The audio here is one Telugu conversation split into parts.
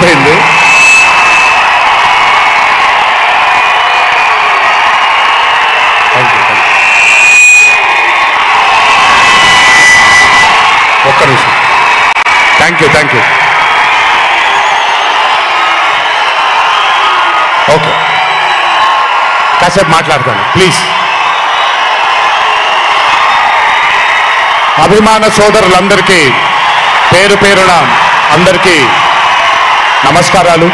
అయిపోయింది. ఒక్క నిమిషం. Thank you. ఓకే, కాసేపు మాట్లాడతాను ప్లీజ్. అభిమాన సోదరులందరికీ పేరు పేరున అందరికీ నమస్కారాలు.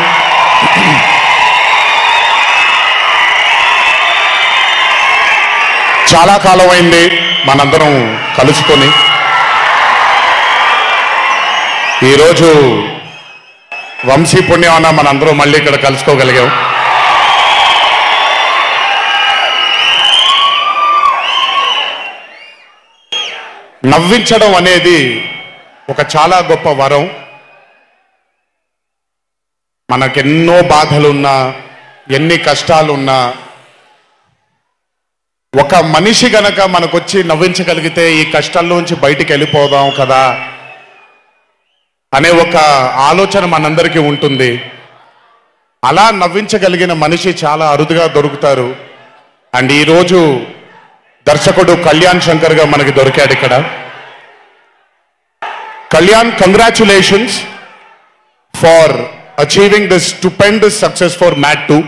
చాలా కాలం అయింది మనందరం కలుసుకొని. ఈరోజు వంశీ పుణ్యమాన మనందరం మళ్ళీ ఇక్కడ కలుసుకోగలిగాం. నవ్వించడం అనేది ఒక చాలా గొప్ప వరం. మనకెన్నో బాధలున్నా, ఎన్ని కష్టాలున్నా, ఒక మనిషి గనక మనకొచ్చి నవ్వించగలిగితే ఈ కష్టాల్లోంచి బయటికి వెళ్ళిపోదాం కదా అనే ఒక ఆలోచన మనందరికీ ఉంటుంది. అలా నవ్వించగలిగిన మనిషి చాలా అరుదుగా దొరుకుతారు. అండ్ ఈరోజు దర్శకుడు కళ్యాణ్ శంకర్ గా మనకి దొరికాడు ఇక్కడ. Kalyan, congratulations for achieving this stupendous success for mad 2.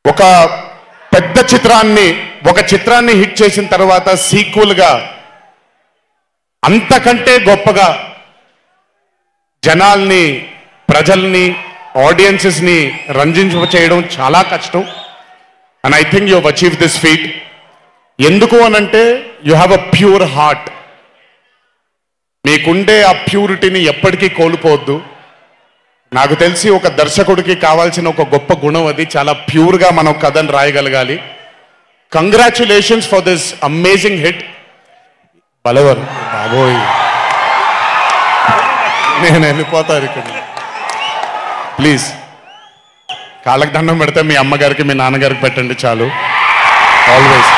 ఒక పెద్ద చిత్రాన్ని హిట్ చేసిన తర్వాత సీక్వెల్ గా అంతకంటే గొప్పగా జనాల్ని, ప్రజల్ని, ఆడియన్సెస్ ని రంజింపచేయడం చాలా కష్టం. And I think you have achieve this feat. ఎందుకు అనంటే you have a pure heart. మీకుండే ఆ ప్యూరిటీని ఎప్పటికీ కోల్పోవద్దు. నాకు తెలిసి ఒక దర్శకుడికి కావాల్సిన ఒక గొప్ప గుణం అది. చాలా ప్యూర్గా మనం కథను రాయగలగాలి. Congratulations for this amazing hit. బలవర్ బాబోయ్, నేను వెళ్ళిపోతాను ఇక్కడ. ప్లీజ్ కాళ్ళకి దండం పెడితే మీ అమ్మగారికి, మీ నాన్నగారికి పెట్టండి చాలు. ఆల్వేస్.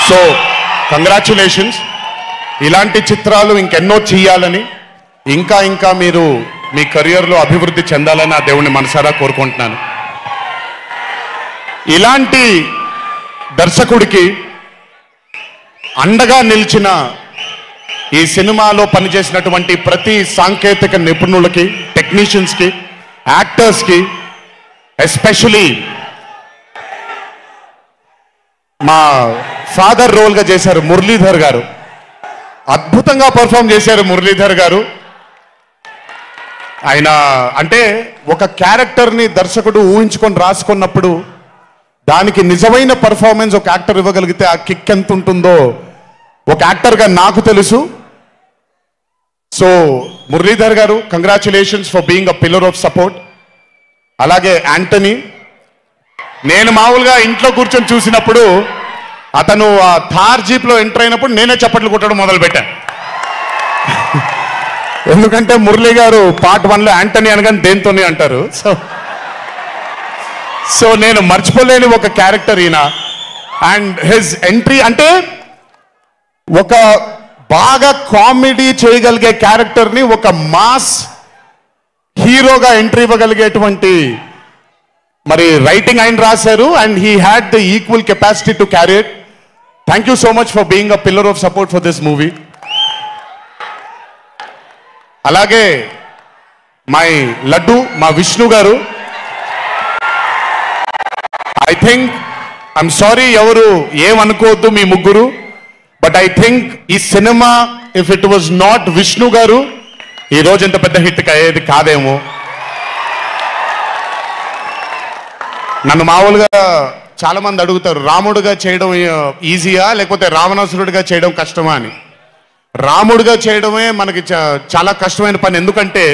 So congratulations. ఇలాంటి చిత్రాలు ఇంకెన్నో చెయ్యాలని, ఇంకా మీరు మీ కెరియర్లో అభివృద్ధి చెందాలని ఆ దేవుణ్ణి మనసారా కోరుకుంటున్నాను. ఇలాంటి దర్శకుడికి అండగా నిలిచిన ఈ సినిమాలో పనిచేసినటువంటి ప్రతి సాంకేతిక నిపుణులకి, టెక్నీషియన్స్కి, యాక్టర్స్కి, ఎస్పెషలీ మా ఫాదర్ రోల్గా చేశారు మురళీధర్ గారు. అద్భుతంగా పర్ఫామ్ చేశారు మురళీధర్ గారు. ఆయన అంటే ఒక క్యారెక్టర్ని దర్శకుడు ఊహించుకొని రాసుకున్నప్పుడు దానికి నిజమైన పర్ఫార్మెన్స్ ఒక యాక్టర్ ఇవ్వగలిగితే ఆ కిక్ ఎంత ఉంటుందో ఒక యాక్టర్గా నాకు తెలుసు. సో మురళీధర్ గారు, congratulations for being a pillar of support. అలాగే యాంటనీ, నేను మామూలుగా ఇంట్లో కూర్చొని చూసినప్పుడు అతను ఆ థార్ జీప్లో ఎంటర్ అయినప్పుడు నేనే చప్పట్లు కొట్టడం మొదలుపెట్టాను. ఎందుకంటే మురళీ గారు పార్ట్ 1లో యాంటనీ అనగానే దేంతోనే అంటారు. సో నేను మర్చిపోలేని ఒక క్యారెక్టర్ ఈయన. అండ్ హిజ్ ఎంట్రీ అంటే ఒక బాగా కామెడీ చేయగలిగే క్యారెక్టర్ని ఒక మాస్ హీరోగా ఎంట్రీ ఇవ్వగలిగేటువంటి మరి రైటింగ్ ఆయన రాశారు. And he had the equal capacity to carry it. Thank you so much for being a pillar of support for this movie. అలాగే మై లడ్డు, మా విష్ణు గారు. ఐ థింక్, ఐఎమ్ సారీ ఎవరు ఏమనుకోవద్దు మీ ముగ్గురు, బట్ ఐ థింక్ ఈ cinema if it was not Vishnu గారు ఈ రోజు ఇంత పెద్ద హిట్ అయ్యేది కాదేమో. నన్ను మామూలుగా చాలా మంది అడుగుతారు, రాముడుగా చేయడం ఈజీయా లేకపోతే రావణాసురుడిగా చేయడం కష్టమా అని. రాముడుగా చేయడమే మనకి చాలా కష్టమైన పని. ఎందుకంటే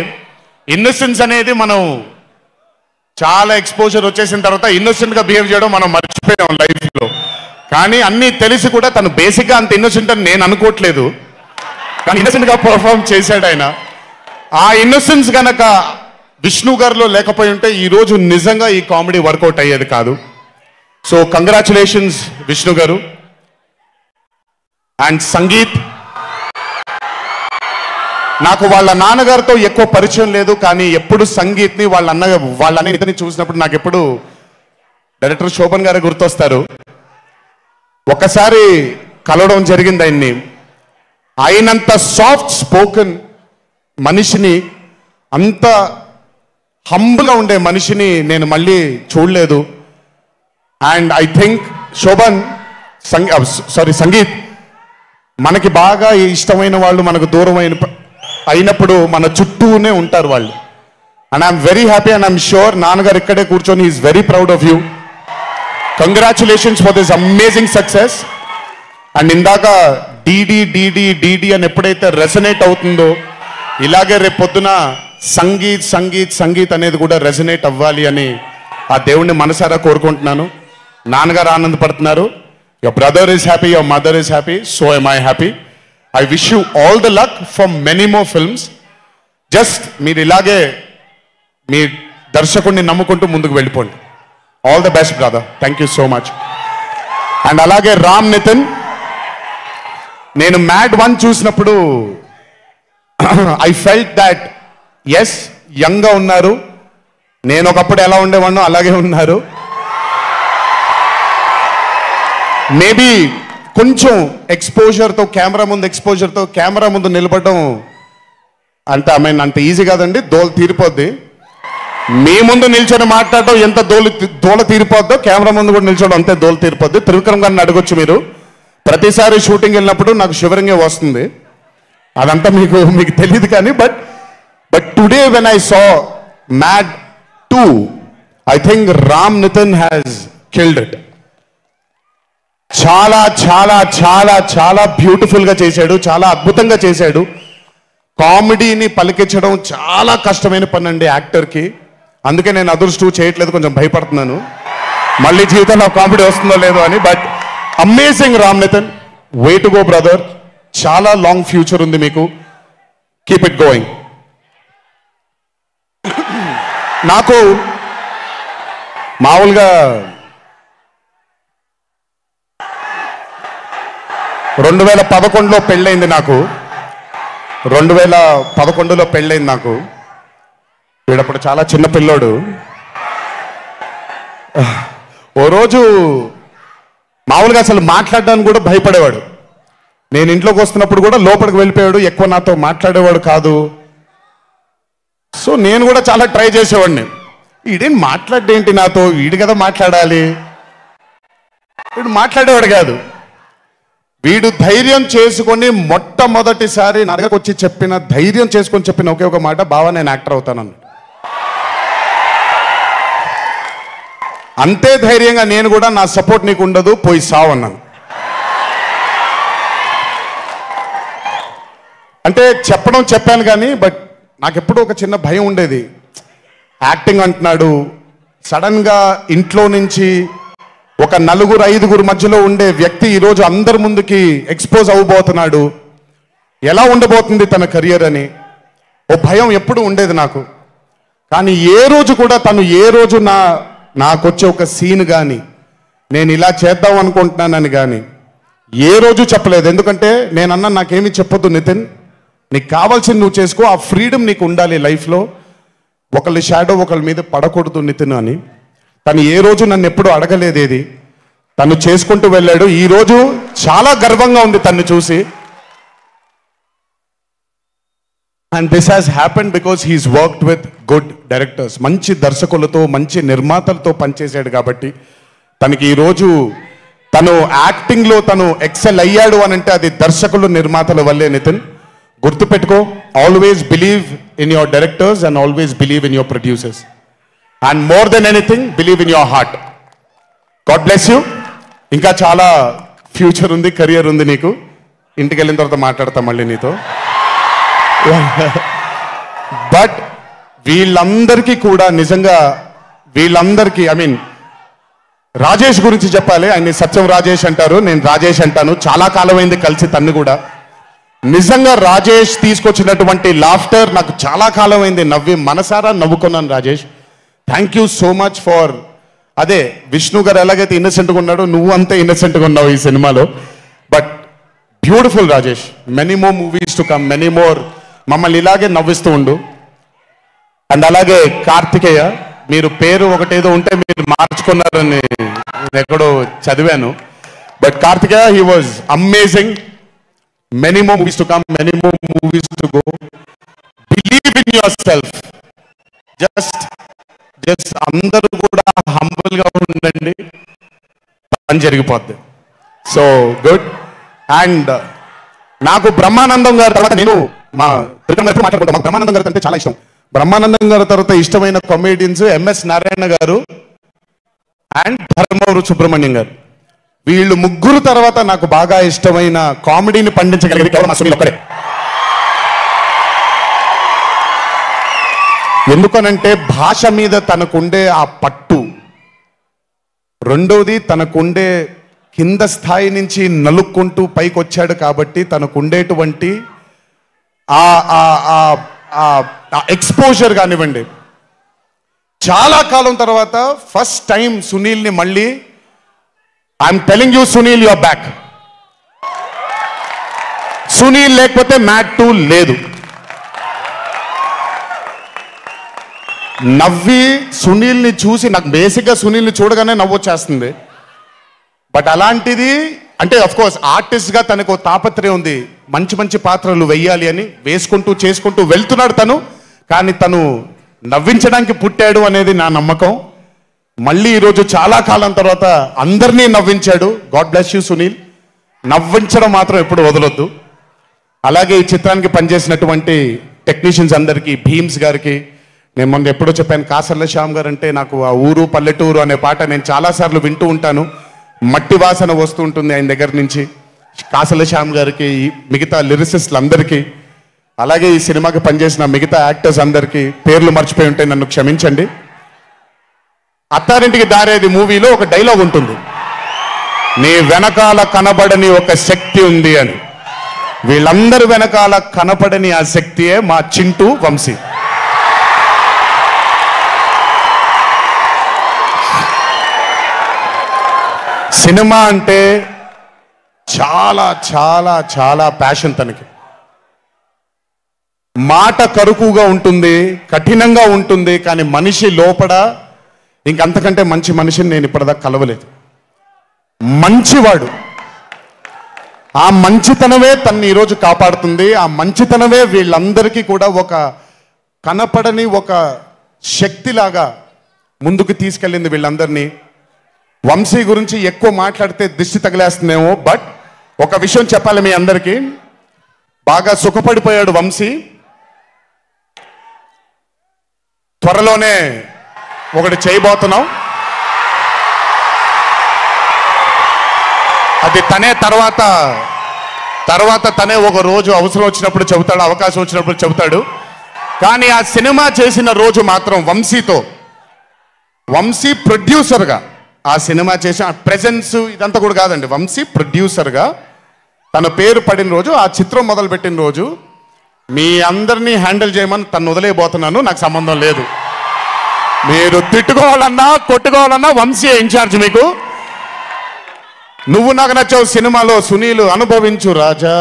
ఇన్నోసెన్స్ అనేది మనం చాలా ఎక్స్పోజర్ వచ్చేసిన తర్వాత ఇన్నోసెంట్గా బిహేవ్ చేయడం మనం మర్చిపోయాం లైఫ్లో. కానీ అన్నీ తెలిసి కూడా తను బేసిక్గా అంత ఇన్నోసెంట్ అని నేను అనుకోవట్లేదు, కానీ ఇన్నోసెంట్గా పర్ఫామ్ చేశాడు ఆయన. ఆ ఇన్నోసెన్స్ గనక విష్ణు గారిలో లేకపోయి ఉంటే ఈరోజు నిజంగా ఈ కామెడీ వర్కౌట్ అయ్యేది కాదు. సో కంగ్రాచులేషన్స్ విష్ణు గారు. అండ్ సంగీత్, నాకు వాళ్ళ నాన్నగారితో ఎక్కువ పరిచయం లేదు, కానీ ఎప్పుడు సంగీత్ని వాళ్ళ అన్నని చూసినప్పుడు నాకు ఎప్పుడు డైరెక్టర్ శోభన్ గారు గుర్తొస్తారు. ఒక్కసారి కలవడం జరిగింది ఆయన్ని. అయినంత సాఫ్ట్ స్పోకెన్ మనిషిని, అంత హంబుల్గా ఉండే మనిషిని నేను మళ్ళీ చూడలేదు. And I think Sobhan Sangeeth మనకి బాగా ఇష్టమైన వాళ్ళు మనకు దూరం అయినప్పుడు మన చుట్టూనే ఉంటారు వాళ్ళు. And I'm very happy and I'm sure నాన్నగారు ఇక్కడే కూర్చొని is very proud of you. Congratulations for this amazing success. And ఇందాక డీడీ అని ఎప్పుడైతే రెసనేట్ అవుతుందో, ఇలాగే రేపు పొద్దున సంగీత్ అనేది కూడా రెసనేట్ అవ్వాలి అని ఆ దేవుణ్ణి మనసారా కోరుకుంటున్నాను. నాన్నగారు ఆనందపడుతున్నారు. Your brother is happy, your mother is happy, so am I happy. I wish you all the luck for many more films. Just మీరు ఇలాగే మీ దర్శకుడిని నమ్ముకుంటూ ముందుకు వెళ్ళిపోండి. All the best brother. Thank you so much. And అలాగే రామ్ నితిన్, నేను మ్యాడ్ 1 చూసినప్పుడు ఐ ఫెల్ట్ దాట్ ఎస్ యంగ్గా ఉన్నారు, నేను ఒకప్పుడు ఎలా ఉండేవాడినో అలాగే ఉన్నారు. మేబీ కొంచెం ఎక్స్పోజర్తో కెమెరా ముందు నిలబడడం అంత ఈజీ కాదండి, దోలు తీరిపోద్ది. మీ ముందు నిల్చొని మాట్లాడటం ఎంత దోల తీరిపోద్దో, కెమెరా ముందు కూడా నిల్చోవడం అంతే దోల తీరిపోద్ది. త్రివిక్రమ్ గారిని అడగొచ్చు మీరు. ప్రతిసారి షూటింగ్ వెళ్ళినప్పుడు నాకు షివరింగే వస్తుంది. అదంతా మీకు తెలియదు కానీ but today when I saw mad 2, I think Ram Nitin has killed it. చాలా చాలా చాలా చాలా బ్యూటిఫుల్గా చేశాడు, చాలా అద్భుతంగా చేశాడు. కామెడీని పలికించడం చాలా కష్టమైన పని అండి యాక్టర్కి. అందుకే నేను అదృష్టం చేయట్లేదు, కొంచెం భయపడుతున్నాను మళ్ళీ జీవితంలో కామెడీ వస్తుందో లేదో అని. But amazing Ram Nitin, way to go brother. చాలా లాంగ్ ఫ్యూచర్ ఉంది మీకు. Keep it going. నాకు మామూలుగా 2011లో పెళ్ళైంది నాకు. 2011లో పెళ్ళైంది నాకు. వీడప్పుడు చాలా చిన్న పిల్లోడు. ఓ రోజు మామూలుగా అసలు మాట్లాడడానికి కూడా భయపడేవాడు. నేను ఇంట్లోకి వస్తున్నప్పుడు కూడా లోపలికి వెళ్ళిపోయాడు, ఎక్కువ నాతో మాట్లాడేవాడు కాదు. సో నేను కూడా చాలా ట్రై చేసేవాడిని. వీడేం మాట్లాడేంటి నాతో, వీడు కదా మాట్లాడాలి. వీడు మాట్లాడేవాడు కాదు. వీడు ధైర్యం చేసుకొని మొట్టమొదటిసారి నా దగ్గరకు వచ్చి ధైర్యం చేసుకొని చెప్పిన ఒకే ఒక మాట, బావా నేను యాక్టర్ అవుతానని. అంతే ధైర్యంగా నేను కూడా నా సపోర్ట్ నీకు ఉండదు, పోయి సావు అన్నాను. అంటే చెప్పాను కానీ బట్ నాకెప్పుడు ఒక చిన్న భయం ఉండేది. యాక్టింగ్ అంటున్నాడు, సడన్గా ఇంట్లో నుంచి ఒక 4-5 మధ్యలో ఉండే వ్యక్తి ఈరోజు అందరి ముందుకి ఎక్స్పోజ్ అవ్వబోతున్నాడు, ఎలా ఉండబోతుంది తన కెరియర్ అని ఓ భయం ఎప్పుడు ఉండేది నాకు. కానీ ఏ రోజు నాకొచ్చే ఒక సీన్ కానీ నేను ఇలా చేద్దాం అనుకుంటున్నానని కానీ ఏ రోజు చెప్పలేదు. ఎందుకంటే నేనన్నా నాకేమీ చెప్పొద్దు నితిన్, నీకు కావాల్సింది నువ్వు చేసుకో, ఆ ఫ్రీడమ్ నీకు ఉండాలి లైఫ్లో, ఒకళ్ళ షాడో ఒకళ్ళ మీద పడకూడదు నితిన్ అని. తను ఏ రోజు నన్ను ఎప్పుడు అడగలేదేది, తను చేసుకుంటూ వెళ్ళాడు. ఈరోజు చాలా గర్వంగా ఉంది తను చూసి. And this has happened because he's worked with good directors. మంచి దర్శకులతో మంచి నిర్మాతలతో పనిచేశాడు కాబట్టి తనకి ఈరోజు తను యాక్టింగ్లో తను ఎక్సెల్ అయ్యాడు అని అంటే అది దర్శకులు నిర్మాతల వల్లే. నితిన్ గుర్తుపెట్టుకో, always believe in your directors and always believe in your producers and more than anything believe in your heart. God bless you. ఇంకా చాలా ఫ్యూచర్ ఉంది, కెరియర్ ఉంది నీకు. ఇంటికి వెళ్ళిన తర్వాత మాట్లాడతా మళ్ళీ నీతో. బట్ వీళ్ళందరికీ కూడా నిజంగా ఐ మీన్ రాజేష్ గురించి చెప్పాలి. ఆయన సత్యం రాజేష్ అంటారు, నేను రాజేష్ అంటాను. చాలా కాలమైంది కలిసి తన్ను కూడా. నిజంగా రాజేష్ తీసుకొచ్చినటువంటి లాఫ్టర్ నాకు చాలా కాలమైంది, మనసారా నవ్వుకున్నాను. Rajesh thank you so much for. అదే విష్ణు గారు ఎలాగైతే ఇన్నసెంట్గా ఉన్నాడో నువ్వు అంతే ఇన్నసెంట్గా ఉన్నావు ఈ సినిమాలో. But beautiful Rajesh. Many more movies to come, many more మమ్మల్ని ఇలాగే నవ్విస్తూ ఉండు. అండ్ అలాగే కార్తికేయ, మీరు పేరు ఒకటేదో ఉంటే మీరు మార్చుకున్నారని ఎక్కడో చదివాను. But Karthikeya, he was amazing. Many more movies to come, many more movies to go. Believe in yourself. Just అందరూ కూడా హంబుల్ గా ఉండండి, పని జరిగిపోద్ది. So good. అండ్ నాకు బ్రహ్మానందం గారి తర్వాత, నేను మా మాట్లాడుకుంటాం, మాకు బ్రహ్మానందం గారి అంటే చాలా ఇష్టం. బ్రహ్మానందం గారి తర్వాత ఇష్టమైన కామెడియన్స్ ఎంఎస్ నారాయణ గారు అండ్ ధర్మవరం సుబ్రహ్మణ్యం గారు. వీళ్ళు ముగ్గురు తర్వాత నాకు బాగా ఇష్టమైన కామెడీని పండించగలిగేది కేవలం సునీల్ ఒక్కడే. ఎందుకనంటే భాష మీద తనకుండే ఆ పట్టు, రెండోది తనకుండే కింద స్థాయి నుంచి నలుక్కుంటూ పైకి వచ్చాడు కాబట్టి తనకుండేటువంటి ఎక్స్పోజర్ కానివ్వండి. చాలా కాలం తర్వాత ఫస్ట్ టైం సునీల్ని మళ్ళీ, I'm telling you Sunil, your back. Sunil లేకపోతే మ్యాట్ 2 లేదు. నవ్వి సునీల్ని చూసి, నాకు బేసిక్గా సునీల్ని చూడగానే నవ్వొచ్చేస్తుంది. బట్ అలాంటిది అంటే అఫ్ కోర్స్ ఆర్టిస్ట్గా తనకు తాపత్రయం ఉంది, మంచి మంచి పాత్రలు వెయ్యాలి అని వేసుకుంటూ చేసుకుంటూ వెళ్తున్నాడు తను. కానీ తను నవ్వించడానికి పుట్టాడు అనేది నా నమ్మకం. మళ్ళీ ఈరోజు చాలా కాలం తర్వాత అందరినీ నవ్వించాడు. God bless you Sunil. నవ్వించడం మాత్రం ఎప్పుడు వదలొద్దు. అలాగే ఈ చిత్రానికి పనిచేసినటువంటి టెక్నీషియన్స్ అందరికీ, భీమ్స్ గారికి, నేను మొన్న ఎప్పుడో చెప్పాను, కాసర్ల శ్యామ్ గారు అంటే నాకు ఆ ఊరు పల్లెటూరు అనే పాట నేను చాలాసార్లు వింటూ ఉంటాను. మట్టి వాసన వస్తూ ఉంటుంది ఆయన దగ్గర నుంచి. కాసర్ల శ్యామ్ గారికి, మిగతా లిరిసిస్టులు అందరికీ, అలాగే ఈ సినిమాకి పనిచేసిన మిగతా యాక్టర్స్ అందరికీ పేర్లు మర్చిపోయి ఉంటే నన్ను క్షమించండి. అత్తారింటికి దారేది మూవీలో ఒక డైలాగ్ ఉంటుంది, నీ వెనకాల కనబడని ఒక శక్తి ఉంది అని. వీళ్ళందరి వెనకాల కనపడని ఆ శక్తియే మా చింటూ వంశీ. సినిమా అంటే చాలా చాలా చాలా ప్యాషన్ తనకి. మాట కరుకుగా ఉంటుంది, కఠినంగా ఉంటుంది, కానీ మనిషి లోపల ఇంకంతకంటే మంచి మనిషిని నేను ఇప్పటిదాకా కలవలేదు. మంచివాడు. ఆ మంచితనమే తన్ని ఈరోజు కాపాడుతుంది. ఆ మంచితనమే వీళ్ళందరికీ కూడా ఒక కనపడని ఒక శక్తిలాగా ముందుకు తీసుకెళ్ళింది వీళ్ళందరినీ. వంశీ గురించి ఎక్కువ మాట్లాడితే దిష్టి తగిలేస్తుందేమో, బట్ ఒక విషయం చెప్పాలి మీ అందరికీ. బాగా సుఖపడిపోయాడు వంశీ. త్వరలోనే ఒకటి చేయబోతున్నాం. అది తనే తర్వాత తనే ఒక రోజు అవసరం వచ్చినప్పుడు చెబుతాడు, అవకాశం వచ్చినప్పుడు చెబుతాడు. కానీ ఆ సినిమా చేసిన రోజు మాత్రం వంశీతో, వంశీ ప్రొడ్యూసర్గా ఆ సినిమా చేసిన ప్రెజెన్స్ ఇదంతా కూడా కాదండి, వంశీ ప్రొడ్యూసర్గా తన పేరు పడిన రోజు, ఆ చిత్రం మొదలుపెట్టిన రోజు, మీ అందరినీ హ్యాండిల్ చేయమని తను వదిలేయబోతున్నాను, నాకు సంబంధం లేదు. మీరు తిట్టుకోవాలన్నా కొట్టుకోవాలన్నా వంశీ ఇన్ఛార్జ్ మీకు. నువ్వు నాకు నచ్చావు సినిమాలో సునీల్, అనుభవించు రాజా.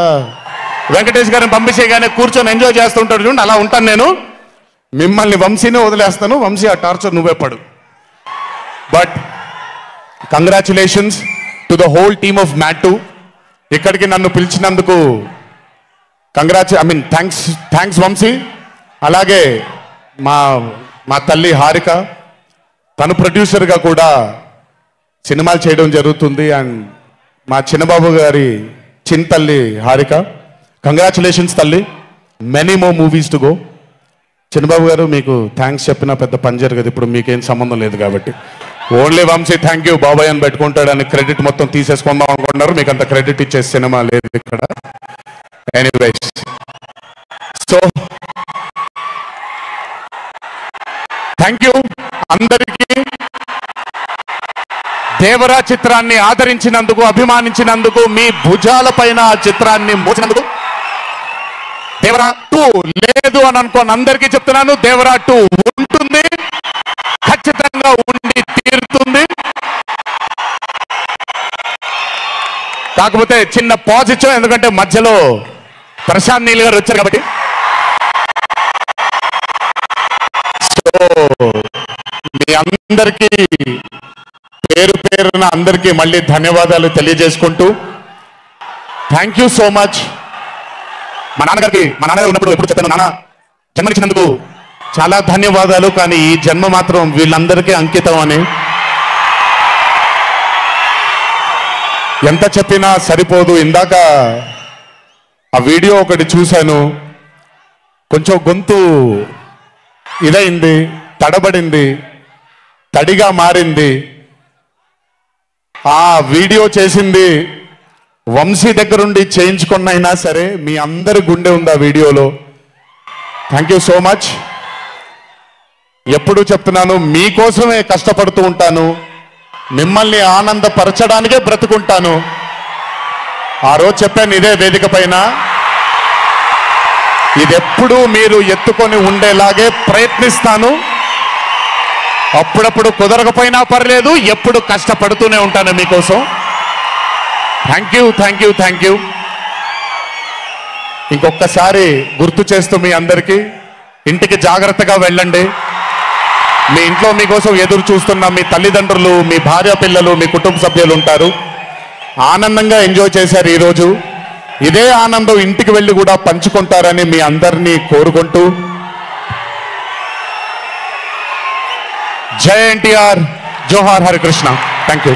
వెంకటేష్ గారిని పంపించేగానే కూర్చొని ఎంజాయ్ చేస్తుంటాడు చూడండి, అలా ఉంటాను నేను. మిమ్మల్ని వంశీనే వదిలేస్తాను, వంశీ ఆ టార్చర్ నువ్వే పడు. But congratulations to the whole team of mad 2. ఇక్కడికి నన్ను పిలిచినందుకు థ్యాంక్స్ వంశీ. అలాగే మా తల్లి హారిక, తను ప్రొడ్యూసర్గా కూడా సినిమాలు చేయడం జరుగుతుంది. అండ్ మా చిన్నబాబు గారి తల్లి హారిక, కంగ్రాచులేషన్స్ తల్లి, many more movies to go. Chinnababu garu మీకు థ్యాంక్స్ చెప్పినా పెద్ద పని జరగదు, ఇప్పుడు మీకేం సంబంధం లేదు కాబట్టి. ఓన్లీ వంశీ థ్యాంక్ యూ బాబాయ్ అని పెట్టుకుంటాడని క్రెడిట్ మొత్తం తీసేసుకుందాం అనుకుంటున్నారు. మీకు అంత క్రెడిట్ ఇచ్చే సినిమా లేదు ఇక్కడ. ఎనీవేస్, సో థ్యాంక్ యూ అందరికీ. దేవరా చిత్రాన్ని ఆదరించినందుకు, అభిమానించినందుకు, మీ భుజాల పైన ఆ చిత్రాన్ని మోసినందుకు. దేవరా 2 లేదు అని అనుకోని అందరికీ చెప్తున్నాను, దేవరా 2 ఉంటుంది, ఖచ్చితంగా ఉండి తీరుతుంది. కాకపోతే చిన్న పాజ్ ఇచ్చాం, ఎందుకంటే మధ్యలో ప్రశాంత్ నీల్ గారు వచ్చారు కాబట్టి. మీ అందరికీ పేరు పేరున అందరికీ మళ్ళీ ధన్యవాదాలు తెలియజేసుకుంటూ థ్యాంక్ యూ సో మచ్. మా నాన్నగారు ఉన్నప్పుడు ఎప్పుడు చెప్పాను, నాన్న జన్మనిచ్చినందుకు చాలా ధన్యవాదాలు, కానీ ఈ జన్మ మాత్రం వీళ్ళందరికీ అంకితం అని. ఎంత చెప్పినా సరిపోదు. ఇందాక ఆ వీడియో ఒకటి చూశాను, కొంచెం గొంతు ఇదైంది, తడబడింది, తడిగా మారింది. ఆ వీడియో చేసింది వంశీ దగ్గరుండి చేయించుకున్నైనా సరే మీ అందరి గుండె ఉంది ఆ వీడియోలో. Thank you so much. ఎప్పుడు చెప్తున్నాను, మీకోసమే కష్టపడుతూ ఉంటాను, మిమ్మల్ని ఆనందపరచడానికే బ్రతుకుంటాను. ఆ రోజు చెప్పాను ఇదే వేదిక పైన, ఇదెప్పుడు మీరు ఎత్తుకొని ఉండేలాగే ప్రయత్నిస్తాను. అప్పుడప్పుడు కుదరకపోయినా పర్లేదు, ఎప్పుడు కష్టపడుతూనే ఉంటాను మీకోసం. Thank you, thank you, thank you. ఇంకొకసారి గుర్తు చేస్తూ మీ అందరికీ, ఇంటికి జాగ్రత్తగా వెళ్ళండి. మీ ఇంట్లో మీకోసం ఎదురు చూస్తున్న మీ తల్లిదండ్రులు, మీ భార్య పిల్లలు, మీ కుటుంబ సభ్యులు ఉంటారు. ఆనందంగా ఎంజాయ్ చేశారు ఈరోజు. ఇదే ఆనందం ఇంటికి వెళ్ళి కూడా పంచుకుంటారని మీ అందరినీ కోరుకుంటూ, జై ఎన్టీఆర్, జోహార్ హరికృష్ణ. Thank you.